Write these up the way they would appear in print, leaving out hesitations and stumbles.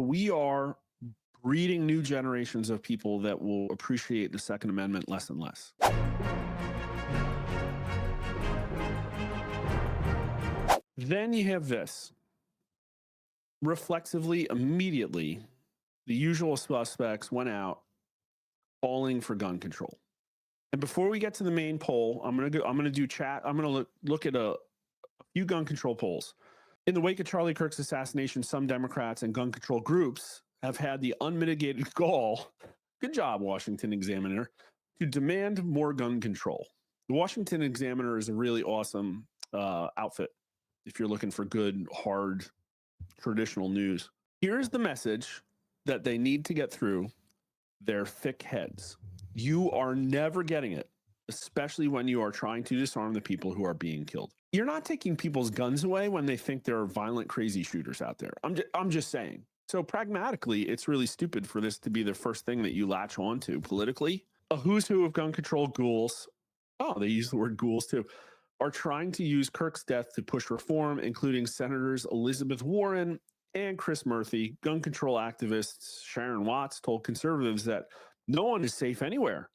We are breeding new generations of people that will appreciate the Second Amendment less and less. Then you have this. Reflexively, immediately, the usual suspects went out calling for gun control. And before we get to the main poll, I'm gonna do chat. I'm gonna look at a few gun control polls. In the wake of Charlie Kirk's assassination, some Democrats and gun control groups have had the unmitigated gall, good job, Washington Examiner, to demand more gun control. The Washington Examiner is a really awesome outfit if you're looking for good, hard, traditional news. Here's the message that they need to get through their thick heads. You are never getting it, especially when you are trying to disarm the people who are being killed. You're not taking people's guns away when they think there are violent, crazy shooters out there. I'm just saying. So pragmatically, it's really stupid for this to be the first thing that you latch on to politically. A who's who of gun control ghouls, oh, they use the word ghouls too, are trying to use Kirk's death to push reform, including Senators Elizabeth Warren and Chris Murphy. Gun control activists Sharon Watts told conservatives that no one is safe anywhere.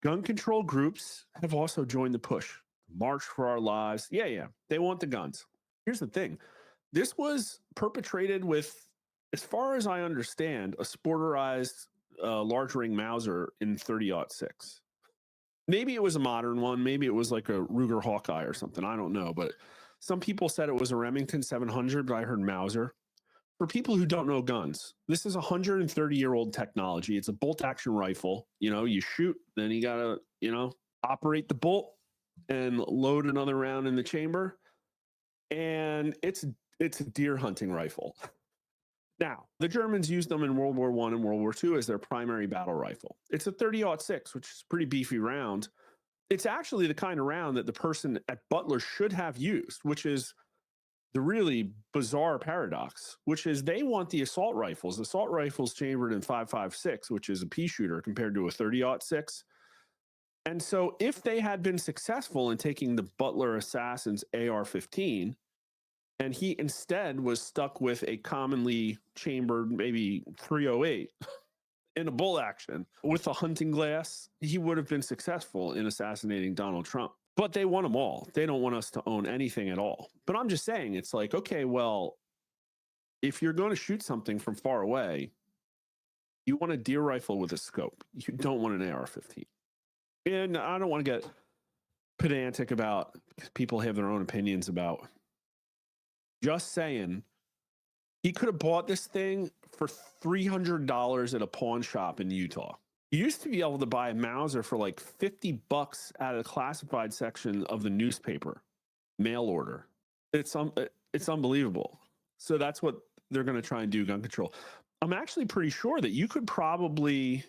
Gun control groups have also joined the push. March for Our Lives. Yeah. They want the guns. Here's the thing. This was perpetrated with, as far as I understand, a sporterized large ring Mauser in 30-06. Maybe it was a modern one. Maybe it was like a Ruger Hawkeye or something. I don't know. But some people said it was a Remington 700, but I heard Mauser. For people who don't know guns, this is a 130-year-old technology. It's a bolt action rifle. You shoot, then you got to, operate the bolt and load another round in the chamber. And it's a deer hunting rifle. Now, the Germans used them in World War I and World War II as their primary battle rifle. It's a 30-06, which is a pretty beefy round. It's actually the kind of round that the person at Butler should have used, which is the really bizarre paradox, which is they want the assault rifles. Assault rifles chambered in 5.56, which is a pea shooter compared to a 30-06. And so if they had been successful in taking the Butler Assassin's AR-15, and he instead was stuck with a commonly chambered, maybe 308 in a bolt action with a hunting glass, he would have been successful in assassinating Donald Trump. But they want them all. They don't want us to own anything at all. But I'm just saying, it's like, okay, well, if you're going to shoot something from far away, you want a deer rifle with a scope. You don't want an AR-15. And I don't want to get pedantic about, people have their own opinions about. Just saying, he could have bought this thing for $300 at a pawn shop in Utah. You used to be able to buy a Mauser for like $50 at a classified section of the newspaper, mail order. It's unbelievable. So that's what they're going to try and do, gun control. I'm actually pretty sure that you could probably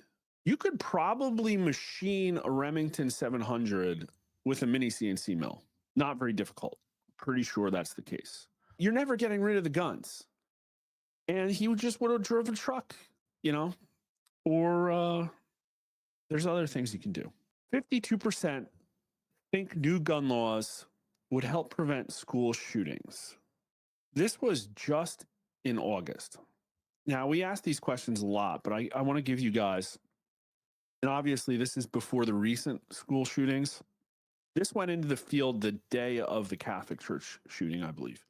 machine a Remington 700 with a mini CNC mill. Not very difficult. Pretty sure that's the case. You're never getting rid of the guns. And he just would have driven a truck, or there's other things you can do. 52% think new gun laws would help prevent school shootings. This was just in August. Now, we ask these questions a lot, but I want to give you guys, and obviously this is before the recent school shootings. This went into the field the day of the Catholic Church shooting, I believe.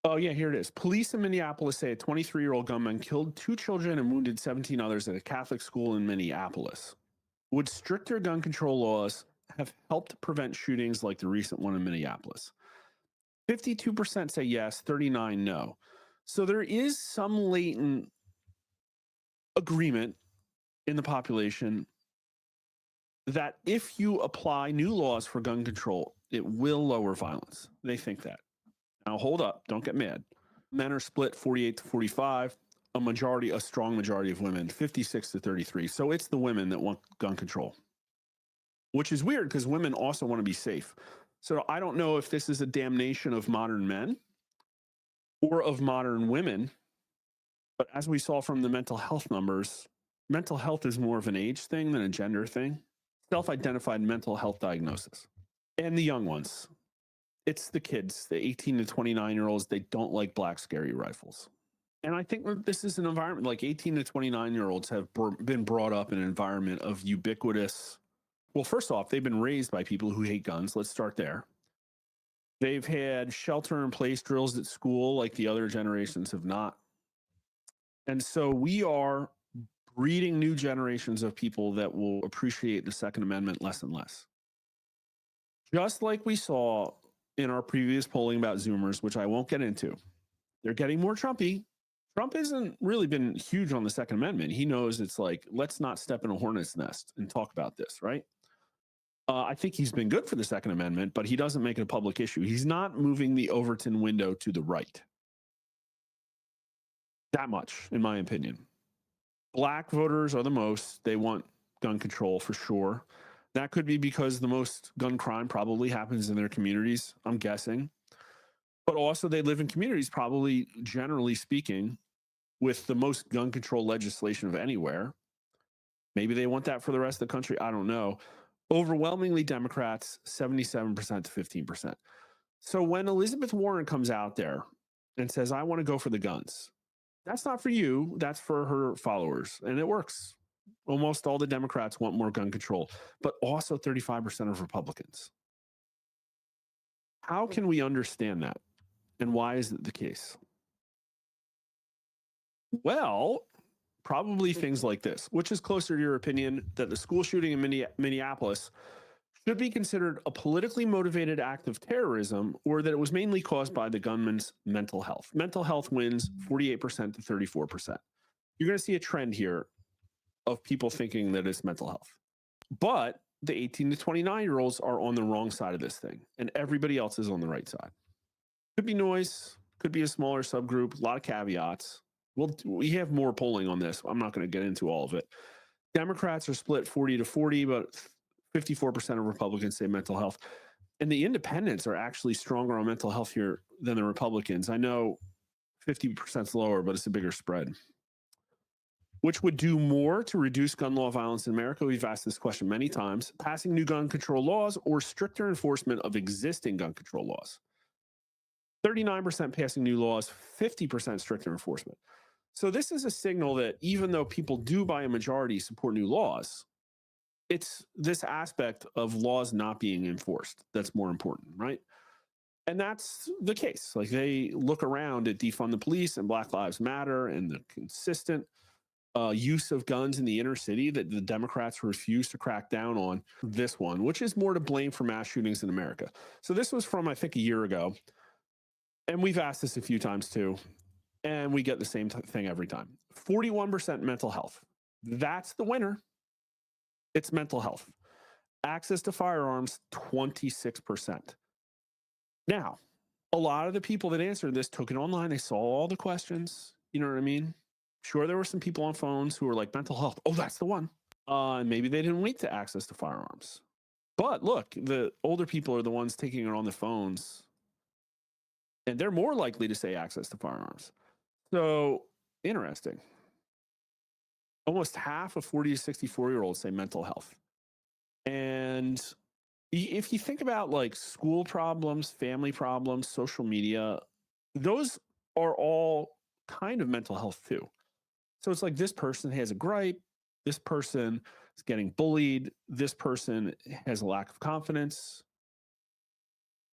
Oh, yeah, here it is. Police in Minneapolis say a 23-year-old gunman killed 2 children and wounded 17 others at a Catholic school in Minneapolis. Would stricter gun control laws have helped prevent shootings like the recent one in Minneapolis? 52% say yes, 39% no. So there is some latent agreement in the population that if you apply new laws for gun control, it will lower violence. They think that. Now, hold up. Don't get mad. Men are split 48 to 45. A strong majority of women, 56 to 33. So it's the women that want gun control, which is weird because women also want to be safe. So I don't know if this is a damnation of modern men or of modern women. But as we saw from the mental health numbers, mental health is more of an age thing than a gender thing. Self-identified mental health diagnosis. And the young ones. It's the kids, the 18 to 29-year-olds. They don't like black scary rifles. And I think that this is an environment like 18 to 29-year-olds have been brought up in an environment of ubiquitous. Well, first off, they've been raised by people who hate guns. Let's start there. They've had shelter in place drills at school like the other generations have not. And so we are breeding new generations of people that will appreciate the Second Amendment less and less. Just like we saw in our previous polling about Zoomers, which I won't get into, they're getting more Trumpy. Trump hasn't really been huge on the Second Amendment. He knows it's like, let's not step in a hornet's nest and talk about this, right? I think he's been good for the Second Amendment, but he doesn't make it a public issue. He's not moving the Overton window to the right. That much, in my opinion. Black voters are the most. They want gun control for sure. That could be because the most gun crime probably happens in their communities, I'm guessing. But also they live in communities, probably generally speaking, with the most gun control legislation of anywhere. Maybe they want that for the rest of the country. I don't know. Overwhelmingly Democrats, 77% to 15%. So when Elizabeth Warren comes out there and says, I want to go for the guns, that's not for you. That's for her followers. And it works. Almost all the Democrats want more gun control, but also 35% of Republicans. How can we understand that? And why is it the case? Well, probably things like this, which is closer to your opinion that the school shooting in Minneapolis should be considered a politically motivated act of terrorism, or that it was mainly caused by the gunman's mental health. Mental health wins 48% to 34%. You're going to see a trend here of people thinking that it's mental health. But the 18 to 29-year-olds are on the wrong side of this thing, and everybody else is on the right side. Could be noise, could be a smaller subgroup, a lot of caveats. We have more polling on this. I'm not going to get into all of it. Democrats are split 40 to 40, but 54% of Republicans say mental health. And the independents are actually stronger on mental health here than the Republicans. I know 50% is lower, but it's a bigger spread. Which would do more to reduce gun law violence in America? We've asked this question many times. Passing new gun control laws or stricter enforcement of existing gun control laws? 39% passing new laws, 50% stricter enforcement. So this is a signal that even though people do by a majority support new laws, it's this aspect of laws not being enforced that's more important, right? And that's the case. Like they look around at defund the police and Black Lives Matter and the consistent use of guns in the inner city that the Democrats refuse to crack down on this one, which is more to blame for mass shootings in America. So this was from, I think, a year ago. And we've asked this a few times too. And we get the same thing every time. 41% mental health. That's the winner. It's mental health. Access to firearms, 26%. Now, a lot of the people that answered this took it online. They saw all the questions. You know what I mean? Sure, there were some people on phones who were like, mental health. Oh, that's the one. And maybe they didn't wait to access to firearms. But look, the older people are the ones taking it on the phones. And they're more likely to say access to firearms. So interesting. Almost half of 40 to 64-year-olds say mental health. And if you think about like school problems, family problems, social media, those are all kind of mental health too. So it's like this person has a gripe, this person is getting bullied, this person has a lack of confidence,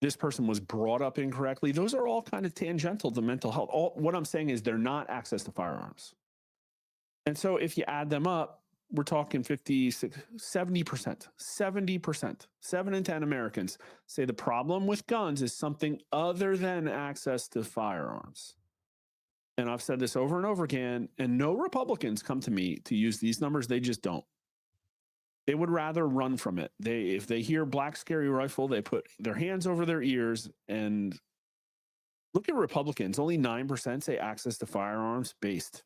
this person was brought up incorrectly. Those are all kind of tangential to mental health. What I'm saying is they're not access to firearms. And so if you add them up, we're talking 56, 70%, 70%, 7 in 10 Americans say the problem with guns is something other than access to firearms. And I've said this over and over again, and no Republicans come to me to use these numbers. They just don't. They would rather run from it. If they hear black scary rifle, they put their hands over their ears. And look at Republicans. Only 9% say access to firearms based.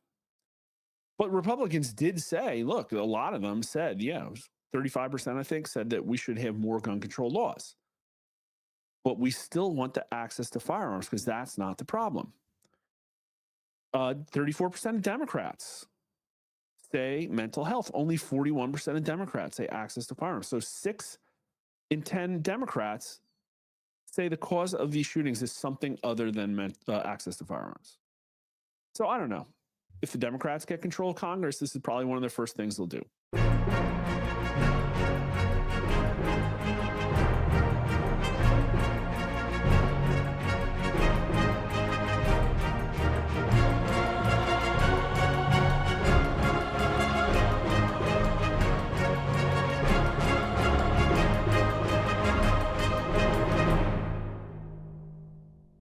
But Republicans did say, look, a lot of them said, yeah, 35%, I think, said that we should have more gun control laws. But we still want the access to firearms because that's not the problem. 34% of Democrats say mental health. Only 41% of Democrats say access to firearms. So 6 in 10 Democrats say the cause of these shootings is something other than access to firearms. So I don't know. If the Democrats get control of Congress, this is probably one of the first things they'll do.